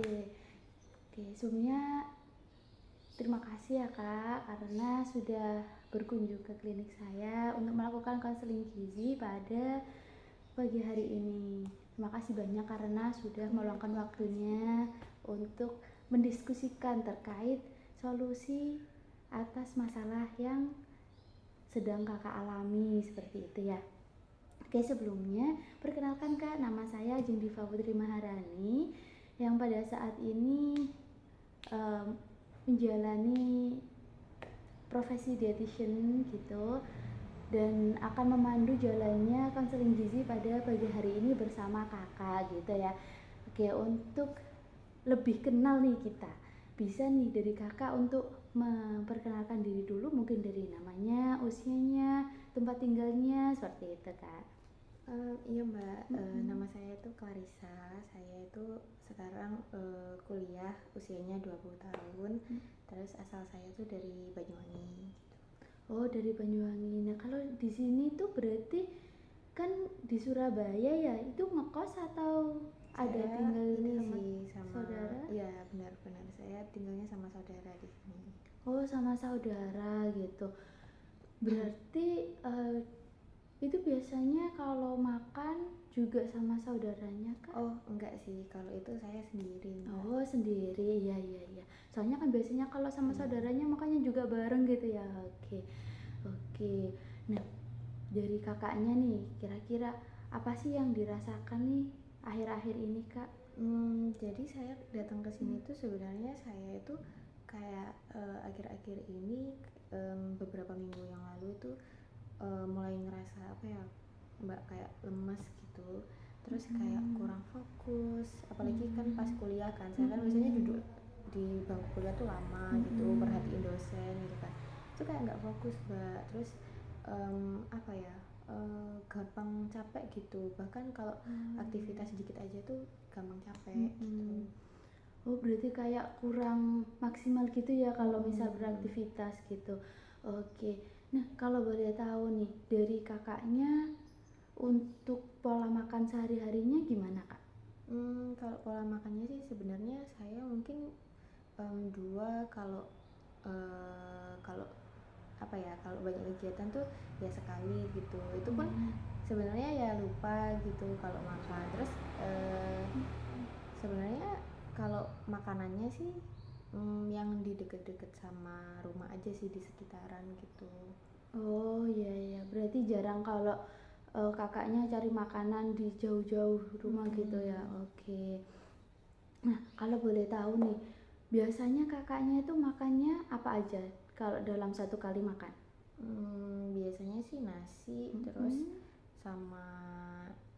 Oke, sebelumnya terima kasih ya Kak karena sudah berkunjung ke klinik saya untuk melakukan konseling gizi pada pagi hari ini. Terima kasih banyak karena sudah meluangkan waktunya untuk mendiskusikan terkait solusi atas masalah yang sedang Kakak alami seperti itu ya. Oke, sebelumnya perkenalkan Kak, nama saya Jengdiva Putri Maharani yang pada saat ini menjalani profesi dietitian gitu dan akan memandu jalannya konseling gizi pada pagi hari ini bersama Kakak gitu ya. Oke, untuk lebih kenal nih kita, bisa nih dari Kakak untuk memperkenalkan diri dulu, mungkin dari namanya, usianya, tempat tinggalnya, seperti itu Kak. Iya Mbak, nama saya itu Clarissa. Saya itu sekarang kuliah usianya 20 tahun. Terus asal saya itu dari Banyuwangi gitu. Oh, dari Banyuwangi. Nah, kalau di sini tuh berarti kan di Surabaya ya, itu ngekos atau ada Saya tinggal ini sama sih sama saudara? iya benar-benar saya tinggalnya sama saudara di sini. Oh, sama saudara gitu. Berarti itu biasanya kalau makan juga sama saudaranya Kak? Oh, enggak sih. Kalau itu saya sendiri, Mbak. Oh, sendiri. Iya, iya, iya. Soalnya kan biasanya kalau sama saudaranya makanya juga bareng gitu ya. Oke. Oke. Nah, dari kakaknya nih, kira-kira apa sih yang dirasakan nih akhir-akhir ini, Kak? Jadi saya datang ke sini tuh sebenarnya saya itu kayak akhir-akhir ini beberapa minggu yang lalu itu mulai ngerasa apa ya Mbak, kayak lemes gitu, terus kayak kurang fokus, apalagi kan pas kuliah kan saya kan biasanya duduk di bangku kuliah tuh lama gitu, perhatiin dosen gitu kan, itu kayak nggak fokus Mbak. Terus apa ya, gampang capek gitu, bahkan kalau aktivitas sedikit aja tuh gampang capek gitu. Oh, berarti kayak kurang maksimal gitu ya kalau misal beraktivitas gitu. Oke. Nah, kalau boleh tahu nih dari kakaknya untuk pola makan sehari-harinya gimana, Kak? Kalau pola makannya sih sebenarnya saya mungkin dua, kalau kalau apa ya, kalau banyak kegiatan tuh ya sekali gitu, itu pun sebenarnya ya lupa gitu kalau makan. Terus sebenarnya kalau makanannya sih yang di deket-deket sama rumah aja sih, di sekitaran gitu. Oh, iya, iya. Berarti jarang kalau kakaknya cari makanan di jauh-jauh rumah gitu ya. Oke. Nah, kalau boleh tahu nih, biasanya kakaknya itu makannya apa aja kalau dalam satu kali makan? Biasanya sih nasi, terus sama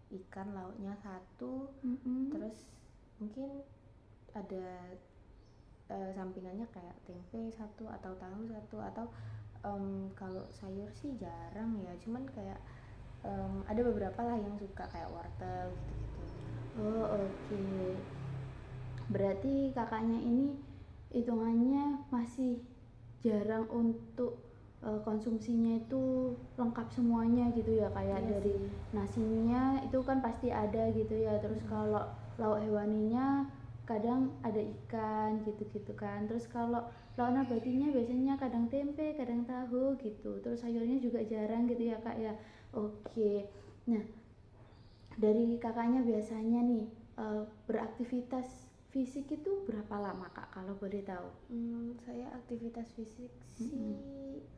ikan lauknya satu, terus mungkin ada sampingannya kayak tempe satu atau tahu satu, atau kalau sayur sih jarang ya, cuman kayak ada beberapa lah yang suka kayak wortel gitu-gitu. Oh, oke. Berarti kakaknya ini hitungannya masih jarang untuk konsumsinya itu lengkap semuanya gitu ya, kayak Iya dari sih. nasinya itu kan pasti ada gitu ya, terus kalau lauk hewaninya kadang ada ikan gitu-gitu kan, terus kalau lauk nabatinya biasanya kadang tempe kadang tahu gitu, terus sayurnya juga jarang gitu ya Kak ya. Oke. Nah, dari kakaknya biasanya nih beraktivitas fisik itu berapa lama Kak kalau boleh tahu? Saya aktivitas fisik sih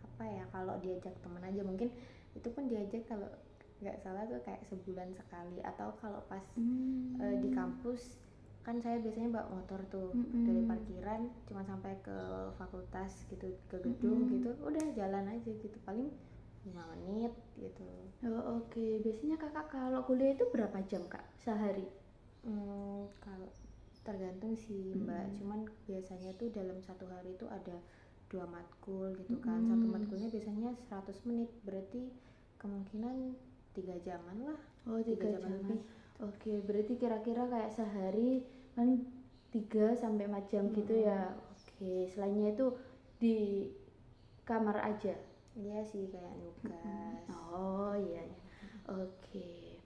apa ya, kalau diajak teman aja mungkin, itu pun diajak kalau nggak salah tuh kayak sebulan sekali, atau kalau pas di kampus kan saya biasanya bawa motor tuh dari parkiran cuma sampai ke fakultas gitu, ke gedung gitu, udah jalan aja gitu, paling 5 menit gitu. Oh, oke. Biasanya kakak kalau kuliah itu berapa jam Kak sehari? Kalau tergantung sih Mbak, cuman biasanya tuh dalam satu hari itu ada 2 matkul gitu kan, satu matkulnya biasanya 100 menit, berarti kemungkinan 3 jaman lah. Oh, 3 3 jaman jaman. lebih. Oke, berarti kira-kira kayak sehari kan 3 sampai 4 jam gitu ya. Oke, selainnya itu di kamar aja. Iya sih, kayak nugas. Oh, iya, iya. Oke.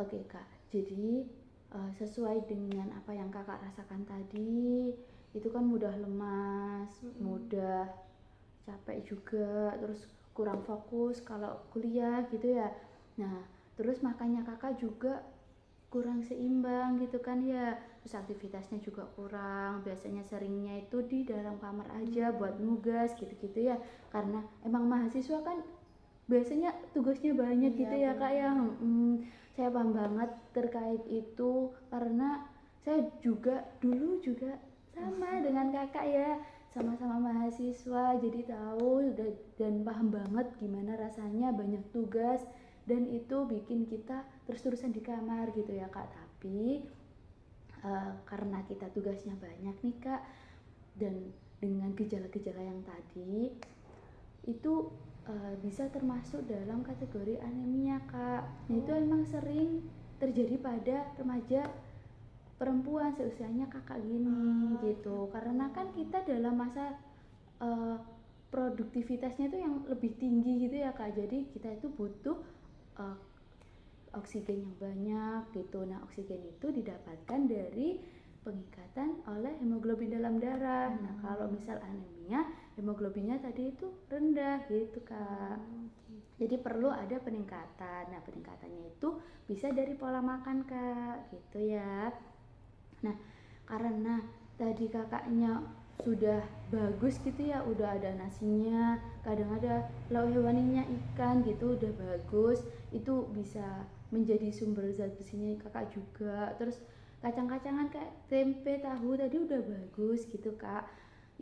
Oke, Kak. Jadi sesuai dengan apa yang kakak rasakan tadi, itu kan mudah lemas, mudah capek juga, terus kurang fokus kalau kuliah gitu ya. Nah, terus makanya kakak juga kurang seimbang gitu kan ya, terus aktivitasnya juga kurang, biasanya seringnya itu di dalam kamar aja buat nugas gitu-gitu ya, karena emang mahasiswa kan biasanya tugasnya banyak gitu ya kak ya. Saya paham banget terkait itu, karena saya juga dulu juga sama dengan kakak ya, sama-sama mahasiswa, jadi tahu dan paham banget gimana rasanya banyak tugas dan itu bikin kita terus-terusan di kamar gitu ya kak. Tapi karena kita tugasnya banyak nih kak, dan dengan gejala-gejala yang tadi itu bisa termasuk dalam kategori anemia kak. Nah itu emang sering terjadi pada remaja perempuan seusianya kakak gini gitu, karena kan kita dalam masa produktivitasnya itu yang lebih tinggi gitu ya kak, jadi kita itu butuh uh, oksigen yang banyak gitu. Nah oksigen itu didapatkan dari pengikatan oleh hemoglobin dalam darah. Nah kalau misal anemia, hemoglobinnya tadi itu rendah gitu kak. Jadi perlu ada peningkatan. Nah peningkatannya itu bisa dari pola makan kak gitu ya. Nah karena tadi kakaknya sudah bagus gitu ya, udah ada nasinya, kadang ada lauk hewaninya ikan gitu udah bagus, itu bisa menjadi sumber zat besinya kakak juga. Terus kacang-kacangan kayak tempe, tahu tadi udah bagus gitu kak,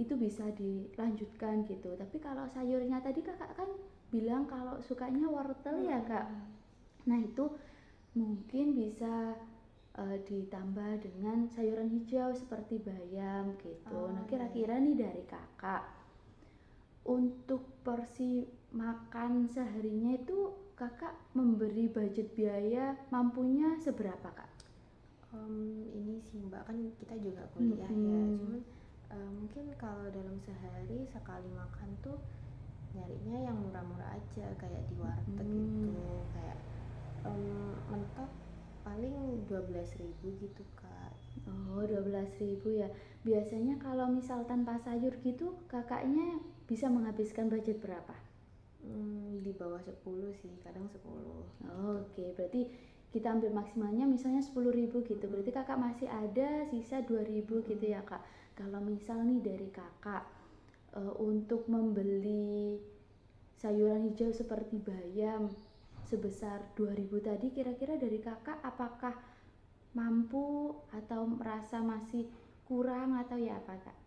itu bisa dilanjutkan gitu. Tapi kalau sayurnya tadi kakak kan bilang kalau sukanya wortel ya kak, nah itu mungkin bisa ditambah dengan sayuran hijau seperti bayam gitu. Nah kira-kira nih dari kakak, untuk porsi makan seharinya itu kakak memberi budget biaya mampunya seberapa kak? Ini sih mbak, kan kita juga kuliah ya, cuman mungkin kalau dalam sehari sekali makan tuh nyarinya yang murah-murah aja, kayak di warteg gitu, kayak mentok paling 12.000 gitu kak. Oh 12.000 ya. Biasanya kalau misal tanpa sayur gitu kakaknya bisa menghabiskan budget berapa? Di bawah 10 sih, kadang 10. Oke, berarti kita ambil maksimalnya misalnya 10.000 gitu. Berarti kakak masih ada sisa 2.000 gitu ya kak. Kalau misal nih dari kakak untuk membeli sayuran hijau seperti bayam sebesar 2.000 tadi, kira-kira dari kakak apakah mampu atau merasa masih kurang atau ya apa kak?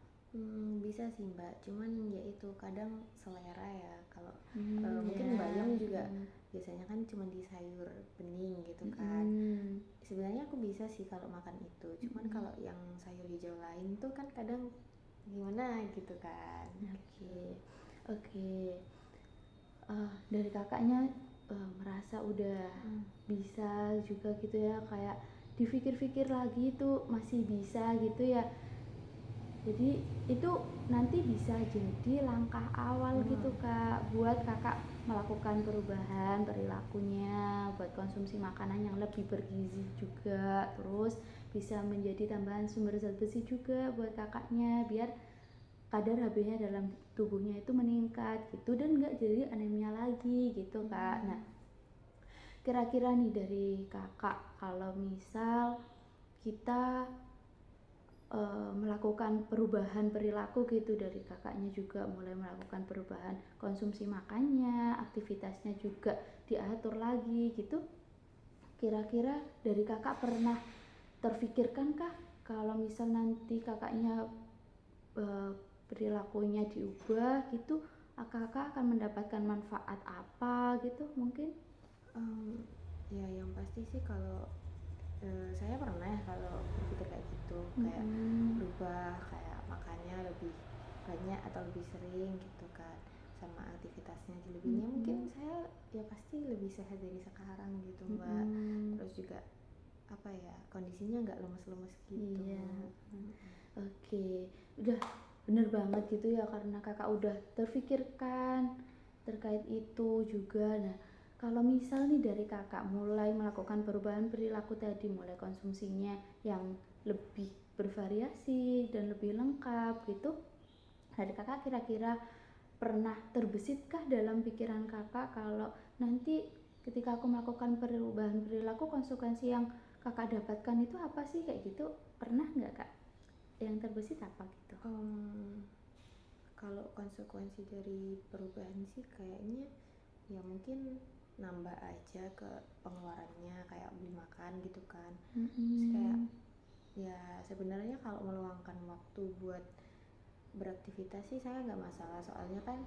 Bisa sih mbak, cuman ya itu kadang selera ya. Kalau mungkin bayam juga biasanya kan cuma di sayur bening gitu kan. Sebenarnya aku bisa sih kalau makan itu, cuman kalau yang sayur hijau lain tuh kan kadang gimana gitu kan. Oke. Dari kakaknya merasa udah bisa juga gitu ya, kayak dipikir-pikir lagi tuh masih bisa gitu ya. Jadi itu nanti bisa jadi langkah awal gitu kak, buat kakak melakukan perubahan perilakunya, buat konsumsi makanan yang lebih bergizi juga, terus bisa menjadi tambahan sumber zat besi juga buat kakaknya, biar kadar HB-nya dalam tubuhnya itu meningkat gitu dan nggak jadi anemia lagi gitu kak. Nah kira-kira nih dari kakak, kalau misal kita melakukan perubahan perilaku gitu, dari kakaknya juga mulai melakukan perubahan konsumsi makannya, aktivitasnya juga diatur lagi gitu, kira-kira dari kakak pernah terfikirkan kah kalau misal nanti kakaknya perilakunya diubah gitu, kakak akan mendapatkan manfaat apa gitu mungkin? Ya yang pasti sih kalau saya pernah ya kalau berpikir kayak gitu, kayak berubah, kayak makannya lebih banyak atau lebih sering gitu kan, sama aktivitasnya selebihnya mungkin saya ya pasti lebih sehat dari sekarang gitu mbak. Terus juga apa ya, kondisinya nggak lemes-lemes gitu. Oke, udah bener banget gitu ya, karena kakak udah terfikirkan terkait itu juga. Nah kalau misal nih dari kakak mulai melakukan perubahan perilaku tadi, mulai konsumsinya yang lebih bervariasi dan lebih lengkap gitu, dari kakak kira-kira pernah terbesitkah dalam pikiran kakak kalau nanti ketika aku melakukan perubahan perilaku, konsekuensi yang kakak dapatkan itu apa sih, kayak gitu? Pernah nggak kak? Yang terbesit apa gitu? Kalau konsekuensi dari perubahan sih kayaknya ya mungkin nambah aja ke pengeluarannya, kayak beli makan gitu kan. Terus kayak ya sebenarnya kalau meluangkan waktu buat beraktivitas sih saya nggak masalah, soalnya kan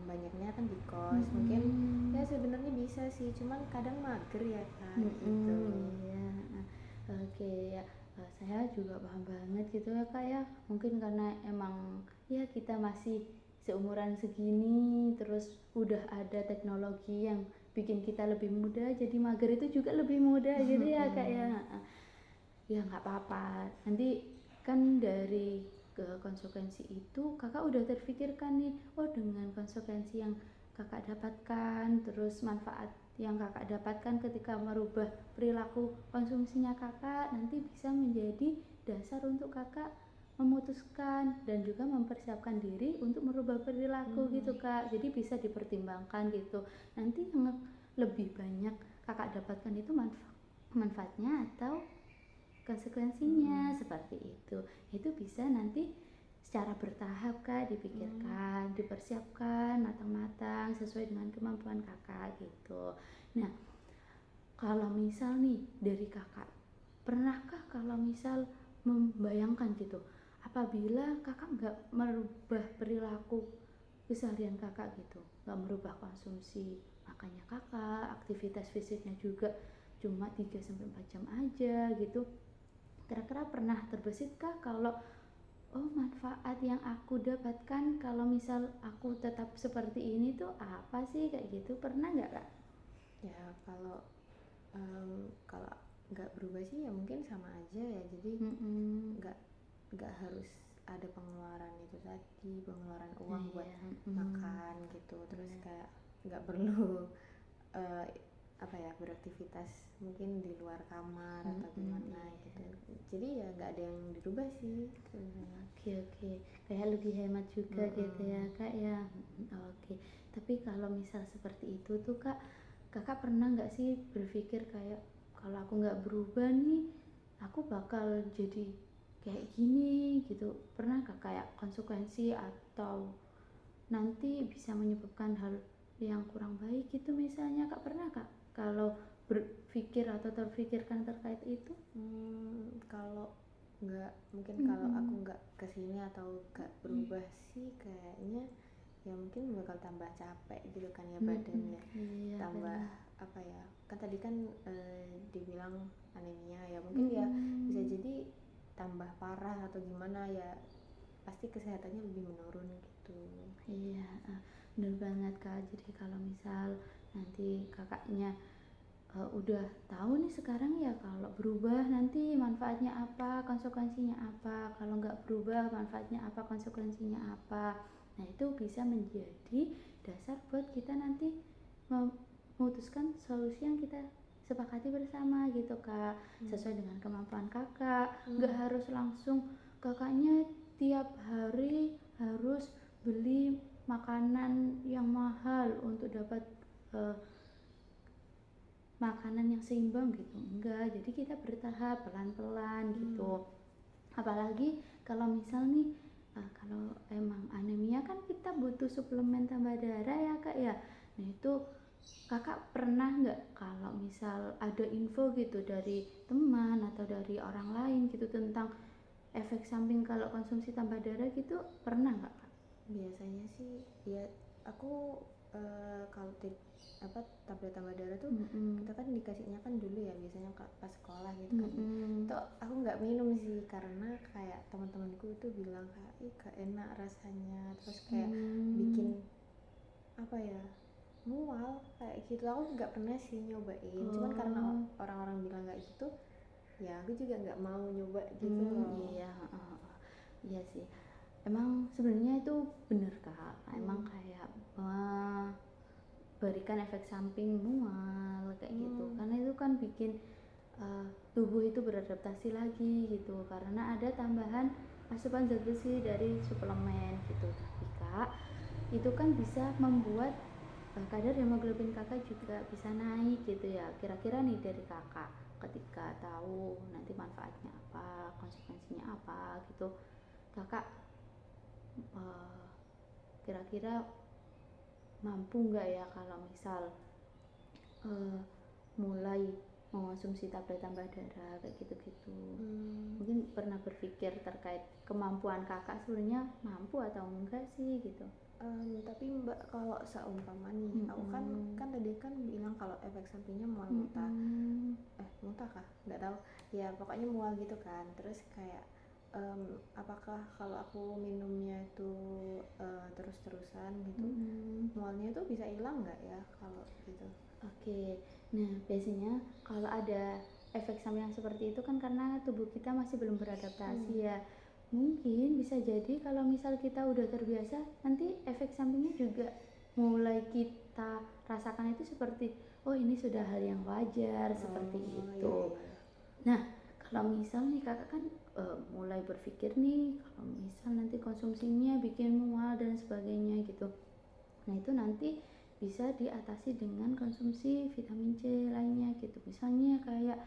banyaknya kan di kos. Mungkin ya sebenarnya bisa sih, cuman kadang mager ya kan gitu. Iya, oke ya. Saya juga paham banget gitu ya kak ya, mungkin karena emang ya kita masih seumuran segini, terus udah ada teknologi yang bikin kita lebih muda, jadi mager itu juga lebih mudah gitu ya kak ya. Ya nggak apa-apa, nanti kan dari ke konsekuensi itu kakak udah terfikirkan nih, oh dengan konsekuensi yang kakak dapatkan, terus manfaat yang kakak dapatkan ketika merubah perilaku konsumsinya kakak, nanti bisa menjadi dasar untuk kakak memutuskan dan juga mempersiapkan diri untuk merubah perilaku gitu kak. Jadi bisa dipertimbangkan gitu, nanti yang lebih banyak kakak dapatkan itu manfaatnya atau konsekuensinya, seperti itu bisa nanti secara bertahap kak dipikirkan, dipersiapkan matang-matang sesuai dengan kemampuan kakak gitu. Nah, kalau misal nih dari kakak, pernahkah kalau misal membayangkan gitu, apabila kakak nggak merubah perilaku keseharian kakak gitu, nggak merubah konsumsi makannya kakak, aktivitas fisiknya juga cuma 3-4 jam aja gitu, kira-kira pernah terbesitkah kalau oh manfaat yang aku dapatkan kalau misal aku tetap seperti ini tuh apa sih, kayak gitu? Pernah nggak kak? Ya kalau nggak berubah sih ya mungkin sama aja ya, jadi nggak harus ada pengeluaran itu tadi, pengeluaran uang buat makan gitu. Terus kayak nggak perlu apa ya, beraktivitas mungkin di luar kamar atau gimana gitu. Jadi ya nggak ada yang dirubah sih sebenarnya. Oke, kayak lebih hemat juga gitu ya kak ya. Oke, tapi kalau misal seperti itu tuh kak, kakak pernah nggak sih berpikir kayak kalau aku nggak berubah nih, aku bakal jadi kayak gini gitu? Pernah gak kayak konsekuensi atau nanti bisa menyebabkan hal yang kurang baik gitu misalnya, kak pernah kak kalau berpikir atau terpikirkan terkait itu? Kalau nggak, mungkin kalau aku nggak kesini atau nggak berubah sih kayaknya ya mungkin bakal tambah capek gitu kan ya badannya. Tambah apa ya, kan tadi kan dibilang anemia ya, mungkin ya bisa jadi tambah parah atau gimana ya, pasti kesehatannya lebih menurun gitu. Iya, bener banget kak. Jadi kalau misal nanti kakaknya udah tahu nih sekarang ya, kalau berubah nanti manfaatnya apa, konsekuensinya apa, kalau nggak berubah manfaatnya apa, konsekuensinya apa. Nah itu bisa menjadi dasar buat kita nanti memutuskan solusi yang kita sepakati bersama gitu kak, sesuai dengan kemampuan kakak. Nggak harus langsung kakaknya tiap hari harus beli makanan yang mahal untuk dapat makanan yang seimbang gitu, enggak. Jadi kita bertahap pelan-pelan gitu. Apalagi kalau misal nih kalau emang anemia kan kita butuh suplemen tambah darah ya kak ya. Nah itu kakak pernah nggak kalau misal ada info gitu dari teman atau dari orang lain gitu tentang efek samping kalau konsumsi tambah darah gitu, pernah nggak kak? Biasanya sih ya aku kalau tablet tambah darah tuh kita kan dikasihnya kan dulu ya biasanya pas sekolah gitu kan. Tuh aku nggak minum sih karena kayak teman-temanku itu bilang kayak gak enak rasanya, terus kayak bikin apa ya, mual kayak gitu. Aku nggak pernah sih nyobain, cuman karena orang-orang bilang kayak gitu ya aku juga nggak mau nyoba gitu loh. Iya sih, emang sebenarnya itu bener kak. Emang kayak berikan efek samping mual kayak gitu, karena itu kan bikin tubuh itu beradaptasi lagi gitu, karena ada tambahan asupan zat besi dari suplemen gitu. Tapi Kak, itu kan bisa membuat kadar hemoglobin Kakak juga bisa naik gitu ya. Kira-kira nih dari Kakak, ketika tahu nanti manfaatnya apa, konsekuensinya apa gitu, Kakak kira-kira mampu nggak ya kalau misal mulai mengonsumsi tablet tambah darah kayak gitu-gitu. Mungkin pernah berpikir terkait kemampuan Kakak sebenarnya mampu atau enggak sih gitu. Tapi Mbak, kalau seumpama nih, aku kan tadi kan bilang kalau efek sampingnya mual muntah. Muntah kah? Nggak tahu. Ya pokoknya mual gitu kan. Terus kayak apakah kalau aku minumnya itu terus-terusan gitu, mualnya itu bisa hilang nggak ya kalau gitu? Oke, nah biasanya kalau ada efek samping yang seperti itu kan karena tubuh kita masih belum beradaptasi ya. Mungkin bisa jadi kalau misal kita udah terbiasa, nanti efek sampingnya juga mulai kita rasakan itu seperti, oh ini sudah hal yang wajar, seperti itu. Iya. Nah, kalau misal nih Kakak kan mulai berpikir nih, kalau misal nanti konsumsinya bikin mual dan sebagainya gitu. Nah itu nanti bisa diatasi dengan konsumsi vitamin C lainnya gitu, misalnya kayak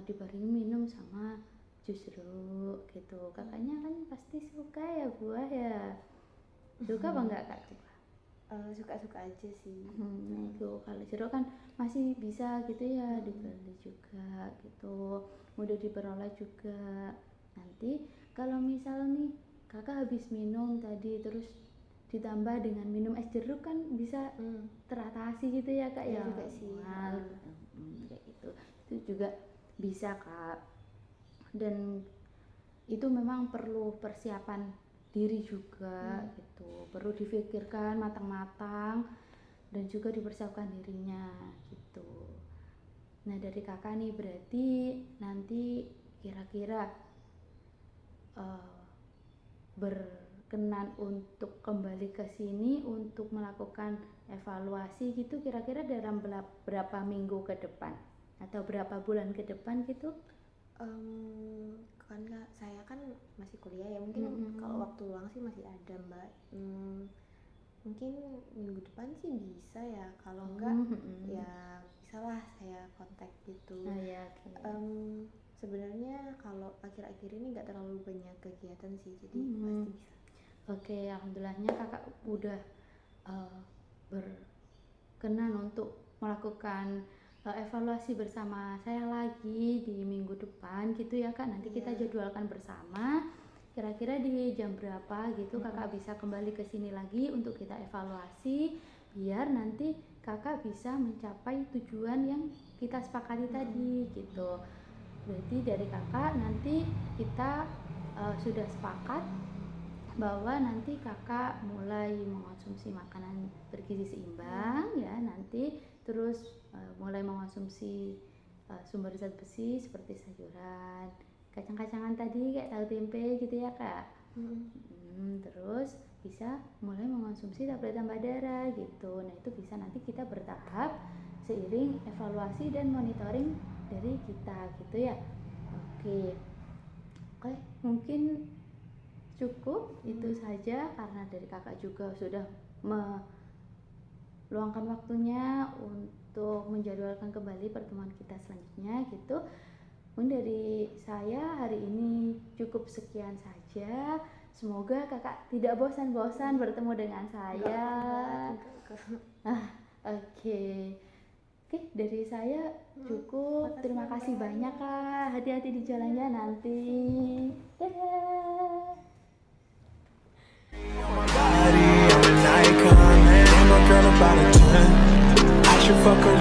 dibarengi minum sama jus jeruk gitu. Kakaknya kan pasti suka ya buah ya, suka apa enggak Kak? Suka-suka aja sih. Nah itu kalau jeruk kan masih bisa gitu ya dibeli juga gitu, mudah diperoleh juga. Nanti kalau misal nih Kakak habis minum tadi terus ditambah dengan minum es jeruk kan bisa teratasi gitu ya Kak ya, juga sih. Kayak gitu, itu juga bisa Kak. Dan itu memang perlu persiapan diri juga gitu, perlu difikirkan matang-matang dan juga dipersiapkan dirinya gitu. Nah dari Kakak nih berarti nanti kira-kira berkenan untuk kembali ke sini untuk melakukan evaluasi gitu, kira-kira dalam berapa minggu ke depan atau berapa bulan ke depan gitu? Kan saya kan masih kuliah ya, mungkin kalau waktu luang sih masih ada Mbak. Mungkin minggu depan sih bisa ya, kalau enggak ya bisalah saya kontak gitu. Sebenarnya kalau akhir-akhir ini nggak terlalu banyak kegiatan sih, jadi pasti bisa. Oke, alhamdulillahnya Kakak udah berkenan untuk melakukan evaluasi bersama saya lagi di minggu depan gitu ya Kak. Nanti kita jadwalkan bersama kira-kira di jam berapa gitu Kakak bisa kembali ke sini lagi untuk kita evaluasi, biar nanti Kakak bisa mencapai tujuan yang kita sepakati tadi gitu. Berarti dari Kakak nanti kita sudah sepakat bahwa nanti Kakak mulai mengonsumsi makanan bergizi seimbang ya, nanti terus mulai mengonsumsi sumber zat besi seperti sayuran, kacang-kacangan tadi kayak tahu tempe gitu ya Kak. Terus bisa mulai mengonsumsi tablet tambah darah gitu. Nah itu bisa nanti kita bertahap seiring evaluasi dan monitoring dari kita gitu ya. Oke, mungkin cukup itu saja karena dari Kakak juga sudah meluangkan waktunya untuk menjadwalkan kembali pertemuan kita selanjutnya gitu. Mungkin dari saya hari ini cukup sekian saja. Semoga Kakak tidak bosan-bosan bertemu dengan saya. Oke, dari saya cukup. Terima kasih banyak Kak. Hati-hati di jalannya nanti. Dadah. Body, I'm an icon, man. I'm a girl about a 10. I should fuck her